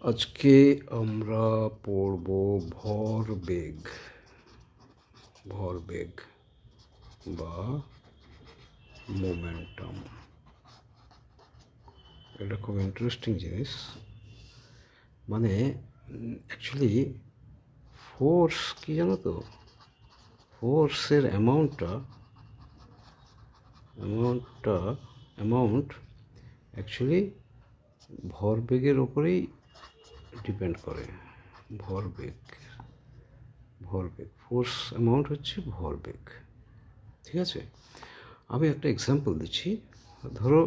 আজকে আমরা পড়ব ভরবেগ বা মোমেন্টাম। এটা খুব ইন্টারেস্টিং জিনিস। মানে অ্যাকচুয়ালি ফোর্স কি জানো তো, ফোর্সের অ্যামাউন্ট অ্যাকচুয়ালি ভরবেগের ওপরেই ডিপেন্ড করে। ভরবেগ ফোর্স অ্যামাউন্ট হচ্ছে ভরবেগ। ঠিক আছে, আমি একটা এক্সাম্পল দিচ্ছি। ধরো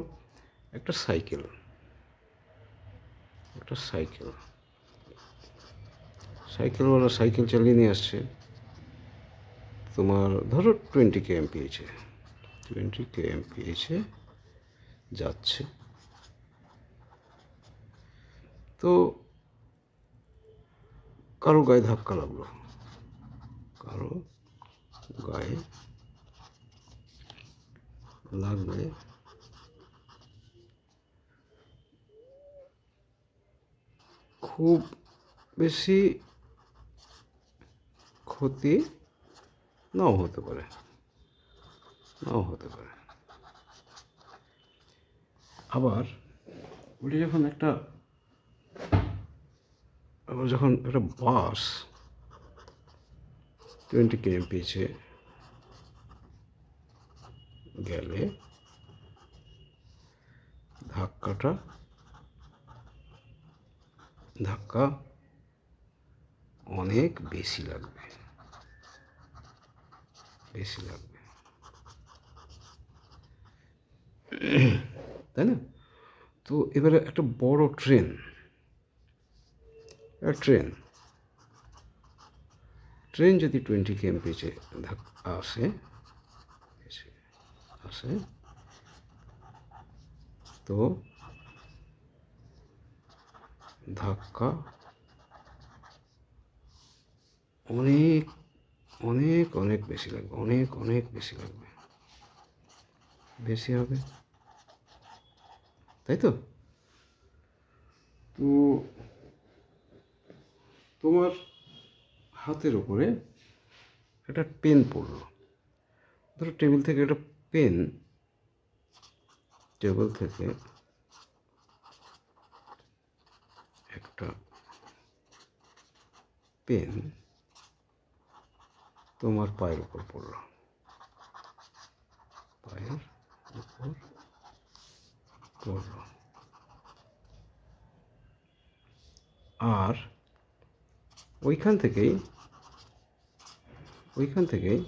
একটা সাইকেল সাইকেলওয়ালা সাইকেল চালিয়ে নিয়ে আসছে তোমার, ধরো 20 kmph যাচ্ছে। তো কারো গায়ে ধাক্কা লাগলো, লাগলে খুব বেশি ক্ষতি নাও হতে পারে। আবার ওটা যখন একটা বাস 20 kmph গেলে ধাক্কা অনেক বেশি লাগবে, তাই না? তো এবারে একটা বড় ট্রেন যদি 20 kmph আসে, তো ধাক্কা অনেক অনেক অনেক বেশি লাগবে, বেশি হবে, তাই তো? তো তোমার হাতের উপরে একটা পেন পড়লো, ধরো টেবিল থেকে একটা পেন তোমার পায়ের উপর পড়লো, আর ওইখান থেকেই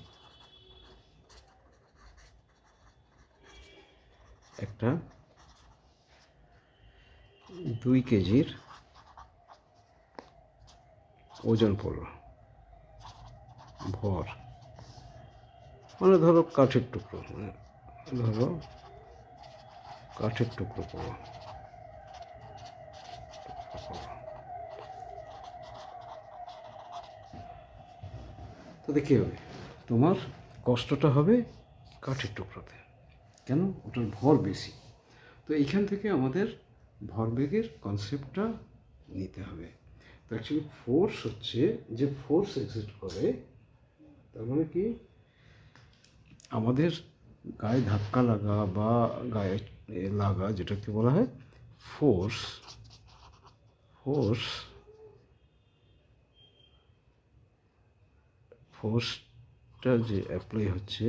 একটা 2 কেজির ওজন পড়ল, ভর মানে ধরো কাঠের টুকরো পড়ল। তাতে কী হবে? তোমার কষ্টটা হবে কাঠের টুকরোতে। কেন? ওটার ভর বেশি। তো এইখান থেকে আমাদের ভরবেগের কনসেপ্টটা নিতে হবে। তো অ্যাকচুয়ালি ফোর্স হচ্ছে যে ফোর্স এক্সিস্ট করে, তার মানে কি আমাদের গায়ে ধাক্কা লাগা বা গায়ে লাগা, যেটাকে বলা হয় ফোর্সটা যে অ্যাপ্লাই হচ্ছে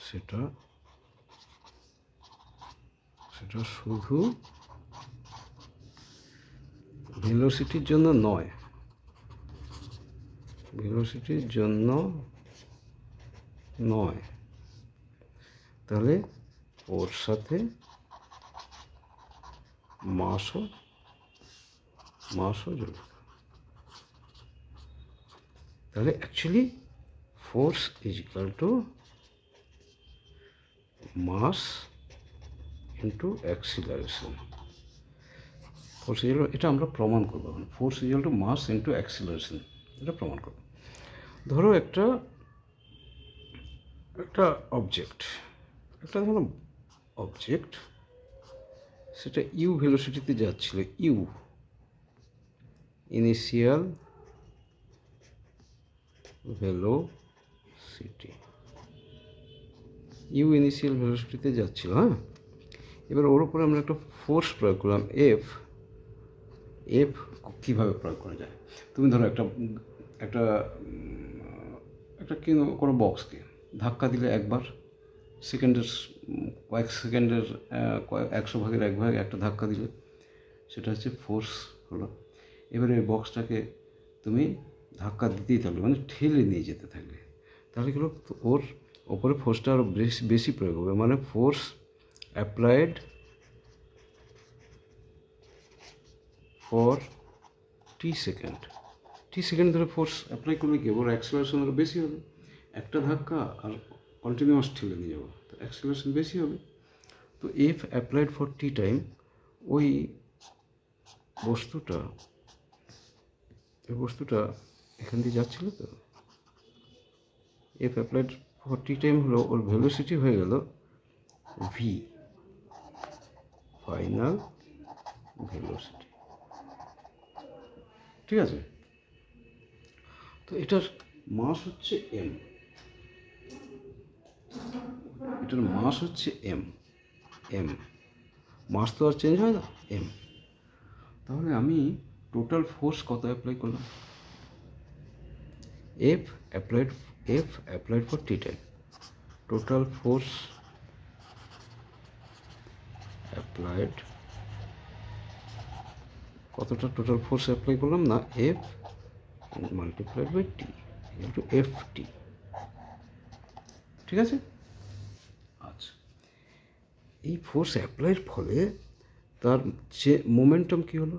সেটা শুধু ভেলোসিটির জন্য নয়, তাহলে ওর সাথে মাসও জড়িত। তাহলে actually force is equal to mass into acceleration. এটা আমরা প্রমাণ করবো। Force is equal to mass into acceleration, এটা প্রমাণ করবো। ধরো একটা অবজেক্ট, ধরো অবজেক্ট, সেটা ইউ ভেলোসিটিতে যাচ্ছিল। U initial velocity, U initial ভেলোসিটিতে যাচ্ছিল। হ্যাঁ, এবার ওর উপরে আমরা একটা ফোর্স প্রয়োগ করলাম, এফ। এফ কীভাবে প্রয়োগ করা যায়? তুমি ধরো একটা একটা একটা কোনো বক্সকে ধাক্কা দিলে একবার, সেকেন্ডের কয়েক সেকেন্ডের 100 ভাগের 1 ভাগ একটা ধাক্কা দিলে সেটা হচ্ছে ফোর্স হলো। এবারে এই বক্সটাকে তুমি ধাক্কা দিতেই থাকলে, মানে ঠেলে নিয়ে যেতে থাকলে, তাহলে কি হলো, ওর ওপরে ফোর্সটা আরও বেশি প্রয়োগ হবে, মানে force applied for T second. T second ধরে ফোর্স অ্যাপ্লাই করলে কি ওর অ্যাক্সেলারেশন আরও বেশি হবে। একটা ধাক্কা আর কন্টিনিউয়াস ঠেলে নিয়ে যাবো, তো অ্যাক্সেলারেশন বেশি হবে। তো F applied for T time, ওই বস্তুটা এখান দিয়ে যাচ্ছিল, তো F applied for T time হলো, ওর ভেলোসিটি হয়ে গেল ভি, ফাইনাল ভেলোসিটি। ঠিক আছে, তো এটার মাস হচ্ছে এম, এটার মাস হচ্ছে এম। মাস তো আর চেঞ্জ হয় না, এম। তাহলে আমি টোটাল ফোর্স কত অ্যাপ্লাই করলাম? F applied for T time, total force applied, কতটা টোটাল ফোর্স অ্যাপ্লাই করলাম না, F multiplied by T into F T. ঠিক আছে, আচ্ছা, এই ফোর্স অ্যাপ্লাইয়ের ফলে তার যে মোমেন্টাম কী হলো,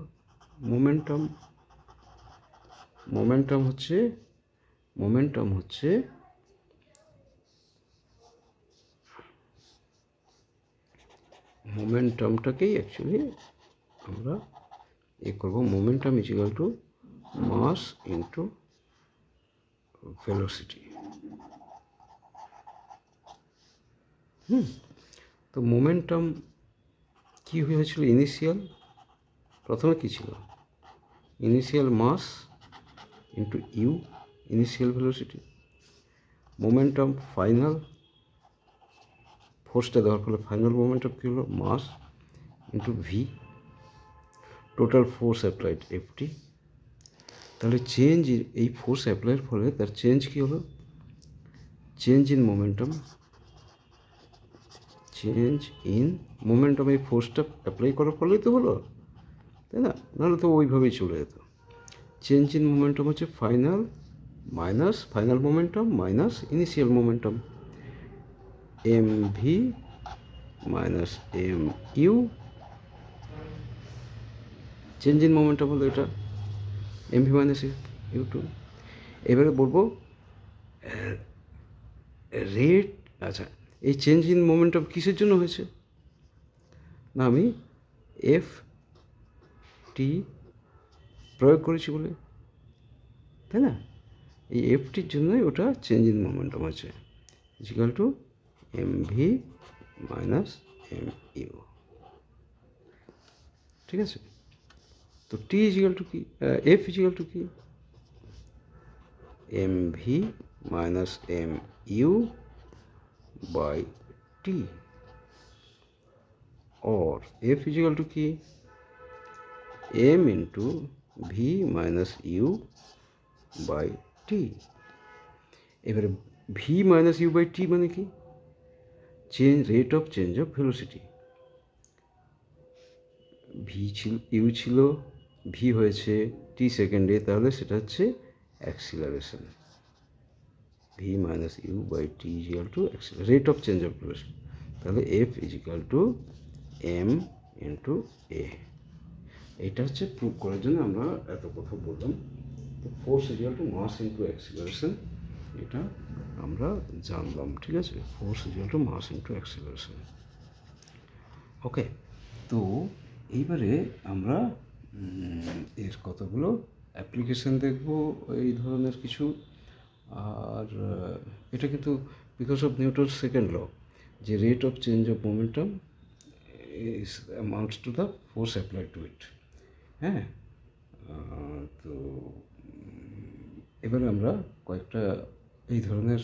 মোমেন্টামটাকেই অ্যাকচুয়ালি আমরা করব, momentum is equal to mass into velocity. তো মোমেন্টাম কী হয়েছিল, প্রথমে কী ছিল, initial mass into U initial velocity, momentum final, ফোর্সটা দেওয়ার ফলে ফাইনাল মোমেন্টাম কী হলো, mass into V, total force applied F T. তাহলে চেঞ্জ, এই ফোর্স অ্যাপ্লাইয়ের ফলে তার চেঞ্জ কী হলো, চেঞ্জ ইন মোমেন্টাম, এই ফোর্সটা অ্যাপ্লাই করার ফলেই তো হলো, তাই না? নাহলে তো ওইভাবেই চলে যেত। চেঞ্জ ইন মোমেন্টাম হচ্ছে final momentum minus initial momentum, M V minus M U. Change in momentum হলো এটা, M V minus U two. এবারে বলবো রেট। আচ্ছা, এই চেঞ্জ ইন মোমেন্টাম কিসের জন্য হয়েছে না, আমি এফ টি প্রয়োগ করেছি বলে, তাই না? এই এফ টির জন্যই ওটা চেঞ্জ ইন মোমেন্টাম আছে, equal to M V minus M U. ঠিক আছে, তো টি ইজিক্যাল টু কি, এফ ইজিক্যাল টু কি, M V minus M U by t, or f is equal to কি, m into v minus u by t। এবারে v minus u by t মানে কি, rate of change of velocity. U ছিল, V হয়েছে T সেকেন্ডে, তাহলে সেটা হচ্ছে acceleration, v minus u by t is equal to rate of change of velocity। তাহলে f is equal to m into a। এটা হচ্ছে প্রুভ করার জন্য আমরা এত কথা বললাম। তো force is equal to mass into acceleration, এটা আমরা জানলাম। ঠিক আছে, force is equal to mass into acceleration। ওকে, তো এইবারে আমরা এর কতগুলো অ্যাপ্লিকেশন দেখব এই ধরনের কিছু। আর এটা কিন্তু because of Newton's second law, যে rate of change of momentum is amounts to the force applied to it. হ্যাঁ, তো এবারে আমরা কয়েকটা এই ধরনের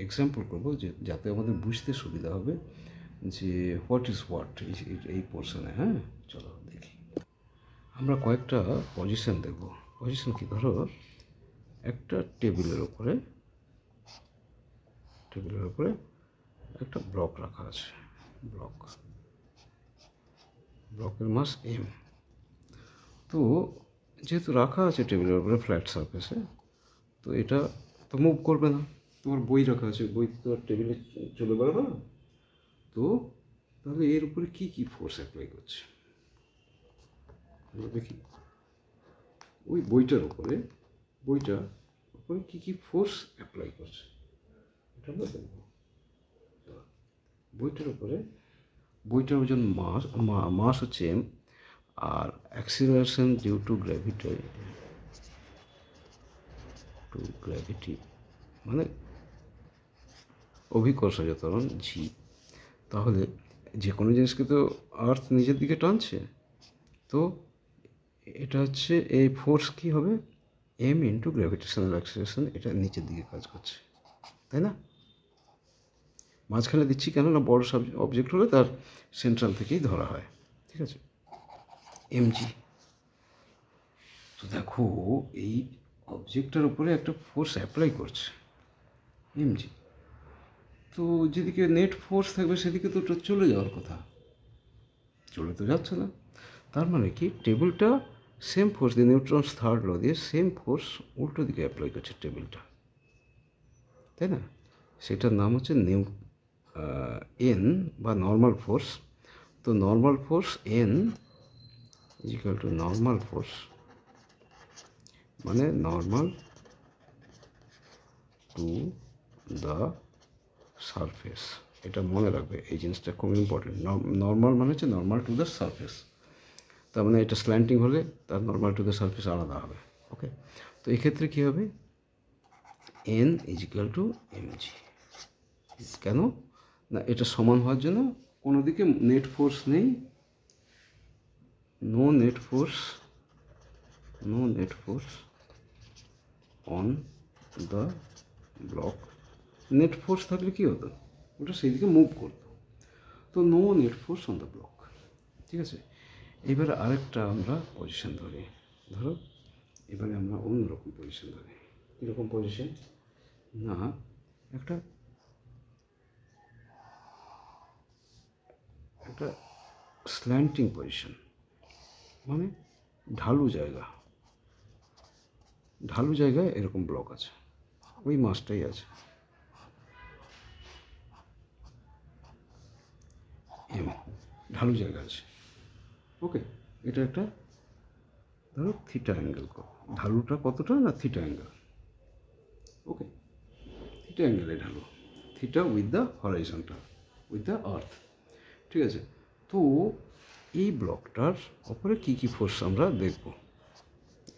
এক্সাম্পল করবো যে যাতে আমাদের বুঝতে সুবিধা হবে যে হোয়াট ইজ হোয়াট এই পোর্শনে। হ্যাঁ, চলো দেখি। আমরা কয়েকটা পজিশন দেখব। পজিশন কি, ধরো একটা টেবিলের ওপরে একটা ব্লক রাখা আছে। ব্লকের মাস এম। তো যেহেতু রাখা আছে টেবিলের উপরে ফ্ল্যাট সারফেসে, তো এটা তো মুভ করবে না। তোমার বই রাখা আছে, বই তো আর টেবিলে চলে বেড়াবে না। তো তাহলে এর উপরে কী কী ফোর্স অ্যাপ্লাই করছে দেখি। ওই বইটার উপরে কী কী ফোর্স অ্যাপ্লাই করছে এটা আমরা দেখব। বইটার ওজন মাস হচ্ছে এম, আর অ্যাক্সিলারেশন ডিউ টু গ্র্যাভিটি মানে অভিকর্ষজ ত্বরণ জি। তাহলে যে কোনো জিনিসকে তো আর্থ নিজের দিকে টানছে, তো এটা হচ্ছে এই ফোর্স কি হবে, এম ইন্টু গ্র্যাভিটেশনাল অ্যাক্সিলারেশন, এটা নিচের দিকে কাজ করছে, তাই না? মাঝখানে দিচ্ছি কেন না, বড় অবজেক্ট হলে তার সেন্ট্রাল থেকেই ধরা হয়, ঠিক আছে, এমজি। তো দেখো এই অবজেক্টটার উপরে একটা ফোর্স অ্যাপ্লাই করছে এমজি। তো যেদিকে নেট ফোর্স থাকবে সেদিকে তো চলে যাওয়ার কথা, চলে তো যাচ্ছে না। তার মানে কি, টেবিলটা সেম ফোর্স দিয়ে, নিউটনস থার্ড ল দিয়ে সেম ফোর্স উল্টো দিকে অ্যাপ্লাই করছে টেবিলটা, তাই না? সেটার নাম হচ্ছে এন বা নর্মাল ফোর্স। তো normal force N equal to normal force মানে নর্মাল টু দ্য সারফেস। এটা মনে রাখবে, এই জিনিসটা খুব ইম্পর্টেন্ট। নর্মাল মানে হচ্ছে নর্মাল টু দ্য সারফেস, তার মানে এটা স্ল্যান্টিং হলে তার নর্মাল টু দ্য সারফেস আলাদা হবে। ওকে, তো এক্ষেত্রে কী হবে, N is equal to M G. কেন না, এটা সমান হওয়ার জন্য কোনো দিকে নেট ফোর্স নেই, no net force on the block. Net force থাকলে কী হতো, ওটা সেই দিকে মুভ করতো। তো no net force on the block, ঠিক আছে। এবারে আরেকটা আমরা পজিশন ধরি, ধরো এবারে আমরা অন্যরকম পজিশন ধরি। কীরকম পজিশন না, একটা স্ল্যান্টিং পজিশন, মানে ঢালু জায়গায় এরকম ব্লক আছে, ওই মাসটাই আছে এম, ঢালু জায়গা আছে। ওকে, এটা একটা ধরো থিটা অ্যাঙ্গেল, ঢালুটা কতটা না থিটা অ্যাঙ্গেল। ওকে, থিটা অ্যাঙ্গেলে ঢালু, theta with the horizontal, with the earth, ঠিক আছে। তো এই ব্লকটার ওপরে কী কী ফোর্স আমরা দেখব।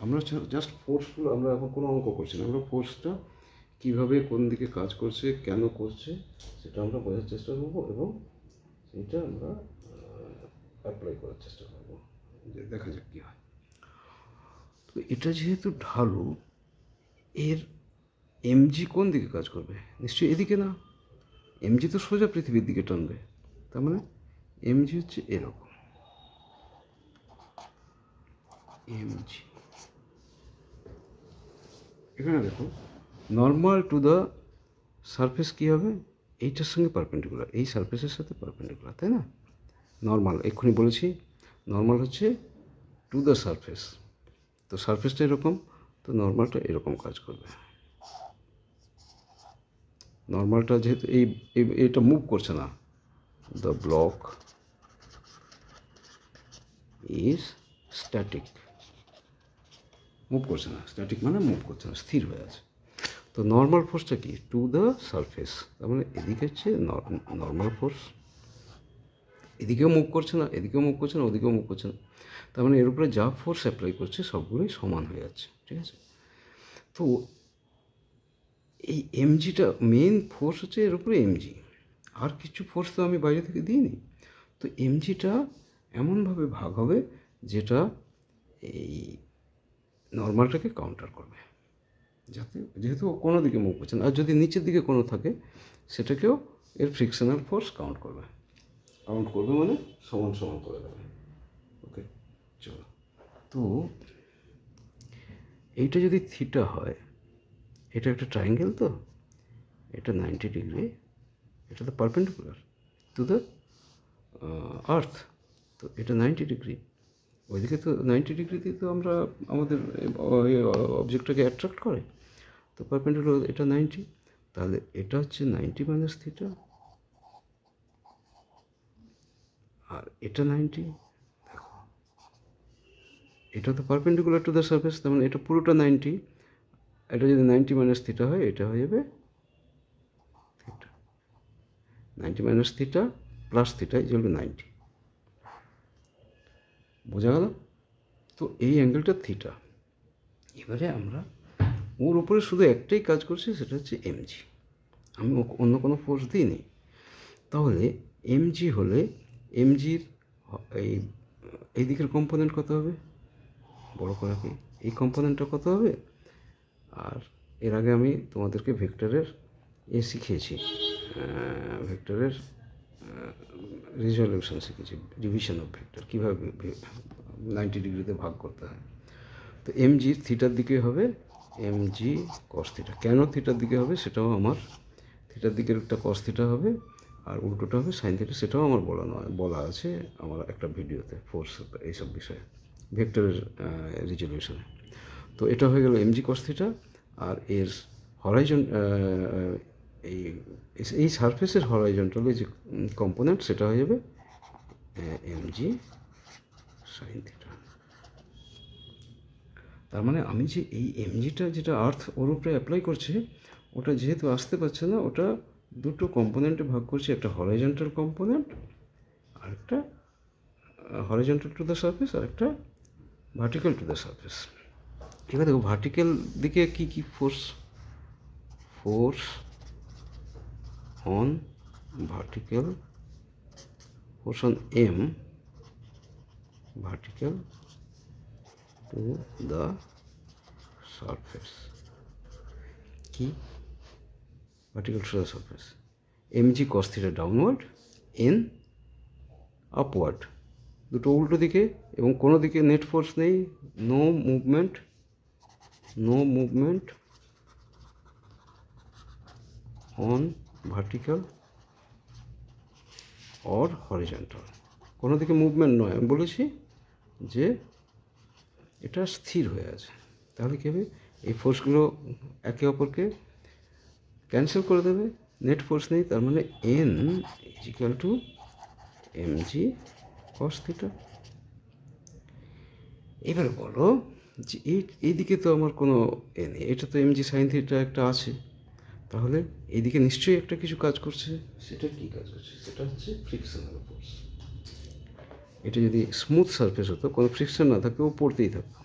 আমরা জাস্ট ফোর্সগুলো, আমরা এখন কোনো অঙ্ক করছি না, আমরা ফোর্সটা কীভাবে কোন দিকে কাজ করছে, কেন করছে, সেটা আমরা বোঝার চেষ্টা করবো এবং সেটা আমরা অ্যাপ্লাই করার চেষ্টা করবো, যে দেখা যাক কী হয়। তো এটা যেহেতু ঢালু, এর এমজি কোন দিকে কাজ করবে, নিশ্চয়ই এদিকে না, এমজি তো সোজা পৃথিবীর দিকে টানবে, তার মানে এমজি হচ্ছে এরকম, এমজি। এখানে দেখো নর্মাল টু দ্য সারফেস কী হবে, এইটার সঙ্গে পারপেন্ডিকুলার, এই সারফেসের সাথে পারপেন্ডিকুলার, তাই না? নর্মাল এক্ষুনি বলেছি, নর্মাল হচ্ছে টু দ্য সারফেস, তো সারফেসটা এরকম, তো নর্মালটা এরকম কাজ করবে। নর্মালটা যেহেতু এটা মুভ করছে না, the block is static, move করছে না, স্ট্যাটিক মানে মুভ করছে না, স্থির হয়ে আছে। তো নর্মাল ফোর্সটা কি, টু দ্য সারফেস, তার মানে এদিকে হচ্ছে নর্মাল ফোর্স, এদিকেও মুভ করছে না, এদিকেও মুভ করছে না, ওদিকেও মুভ করছে না, তার মানে এর উপরে যা ফোর্স অ্যাপ্লাই করছে সবগুলোই সমান হয়ে যাচ্ছে, ঠিক আছে। তো এই এমজিটা মেন ফোর্স হচ্ছে এর উপরে এমজি, আর কিছু ফোর্স তো আমি বাইরে থেকে দিইনি। তো এমজিটা এমনভাবে ভাগ হবে যেটা এই নর্মালটাকে কাউন্টার করবে, যাতে যেহেতু কোনো দিকে মুভ করছে না। আর যদি নিচের দিকে কোনো থাকে সেটাকেও এর ফ্রিকশনাল ফোর্স কাউন্ট করবে মানে সমান সমান করে দেবে। ওকে, চলো। তো এইটা যদি থিটা হয়, এটা একটা ট্রায়াঙ্গেল, তো এটা 90 ডিগ্রি, এটা তো পারপেন্ডিকুলার টু দ্য আর্থ, তো এটা 90 ডিগ্রি। ওইদিকে তো 90 ডিগ্রিতে তো আমরা আমাদের অবজেক্টটাকে অ্যাট্রাক্ট করে, তো পারপেন্ডিকুলার এটা 90, তাহলে এটা হচ্ছে 90 মাইনাস থিটা, আর এটা 90। দেখো, এটা তো পারপেন্ডিকুলার টু দ্য সারফেস, তার মানে এটা পুরোটা 90। এটা যদি 90 মাইনাস থিটা হয়, এটা হয়ে যাবে theta. 90 minus theta plus theta equal to 90। বোঝা গেল? তো এই অ্যাঙ্গেলটা থিটা। এবারে আমরা ওর উপরে শুধু একটাই কাজ করছি, সেটা হচ্ছে এমজি। আমি অন্য কোনো ফোর্স দিইনি। তাহলে এমজি হলে এমজির এই দিকের কম্পোনেন্ট কত হবে? বড় করে কি এই কম্পোনেন্টটা কত হবে? আর এর আগে আমি তোমাদেরকে ভেক্টরের শিখিয়েছি, ভেক্টরের রিজলিউশন শিখেছি, ডিভিশন অফ ভেক্টর, কীভাবে 90 ডিগ্রিতে ভাগ করতে হয়। তো এমজি থিটার দিকে হবে এমজি কস থিটা। কেন থিটার দিকে হবে সেটাও আমার, থিটার দিকের একটা কস থিটা হবে আর উল্টোটা হবে সাইন থিটা, সেটাও আমার বলা আছে আমার একটা ভিডিওতে, ফোর্স এইসব বিষয়ে, ভেক্টরের রিজলিউশনে। তো এটা হয়ে গেল এমজি কস থিটা, আর এর হরাইজন এই সারফেসের হরাইজন্টাল যে কম্পোনেন্ট সেটা হয়ে যাবে এমজি সাইন থিটা। তার মানে আমি যে এই এমজিটা যেটা আর্থ ওর উপরে অ্যাপ্লাই করছে, ওটা যেহেতু আসতে পারছে না, ওটা দুটো কম্পোনেন্টে ভাগ করছে, একটা হরাইজন্টাল কম্পোনেন্ট আর একটা হরাইজন্টাল টু দ্য সারফেস, আর একটা ভার্টিক্যাল টু দ্য সারফেস। এবার দেখো ভার্টিক্যাল দিকে কি কি force on vertical, force on M vertical to the surface, কি vertical to the surface, MG cos theta downward, N upward, দুটো উল্টো দিকে, এবং কোনো দিকে নেট ফোর্স নেই, no movement on vertical or horizontal, কোনো দিকে মুভমেন্ট নয়। আমি বলেছি যে এটা স্থির হয়ে আছে। তাহলে কী হবে? এই ফোর্সগুলো একে অপরকে ক্যান্সেল করে দেবে, নেট ফোর্স নেই, তার মানে N is equal to MG cos theta. এবারে বলো যে এইদিকে তো আমার কোনো এ নেই, এটা তো এমজি সাইন থিটা একটা আছে, তাহলে এইদিকে নিশ্চয়ই একটা কিছু কাজ করছে। সেটা কি কাজ করছে? সেটা হচ্ছে ফ্রিকশনাল ফোর্স। এটা যদি স্মুথ সারফেস হতো, কোনো ফ্রিকশন না থাকতো, ও পড়তেই থাকতো,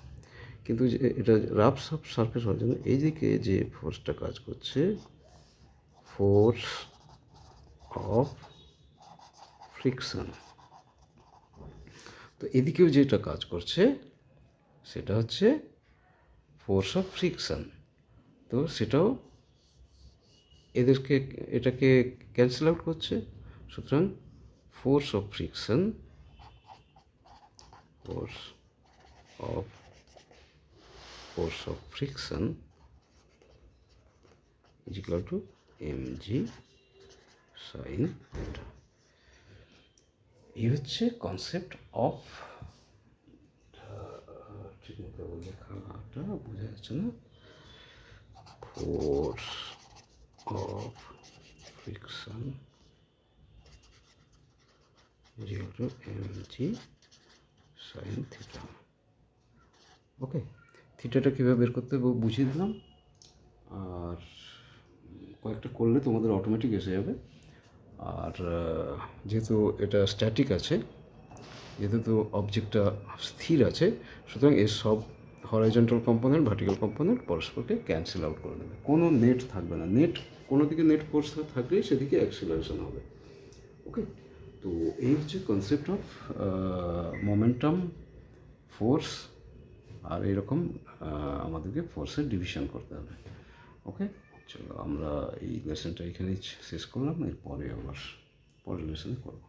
কিন্তু এটা রাফ সারফেস হওয়ার জন্য এইদিকে যে ফোর্সটা কাজ করছে, ফোর্স অফ ফ্রিকশন, তো এদিকেও যেটা কাজ করছে সেটা হচ্ছে ফোর্স অফ ফ্রিকশন। তো সেটাও এটাকে ক্যান্সেল আউট করছে। সুতরাং force of friction is equal to mg sin theta। এই হচ্ছে কনসেপ্ট অফ, ঠিকমতো লেখাটা বোঝা যাচ্ছে না, force of friction is equal to mg sin theta। ওকে, থিটাটা কীভাবে বের করতে বুঝিয়ে দিলাম, আর কয়েকটা করলে তোমাদের অটোমেটিক এসে যাবে। আর যেহেতু এটা স্ট্যাটিক আছে, যেহেতু অবজেক্টটা স্থির আছে, সুতরাং এর সব হরাইজন্টাল কম্পোনেন্ট ভার্টিক্যাল কম্পোনেন্ট পরস্পরকে ক্যান্সেল আউট করে দেবে, কোনো নেট থাকবে না। নেট কোনো দিকে নেট ফোর্স থাকলেই সেদিকে অ্যাক্সিলারেশন হবে। ওকে, তো এই হচ্ছে কনসেপ্ট অফ মোমেন্টাম, ফোর্স, আর এরকম আমাদেরকে ফোর্সের ডিভিশন করতে হবে। ওকে, চলো আমরা এই লেসনটা এখানেই শেষ করলাম, এরপরে আবার পরের লেসনে করবো।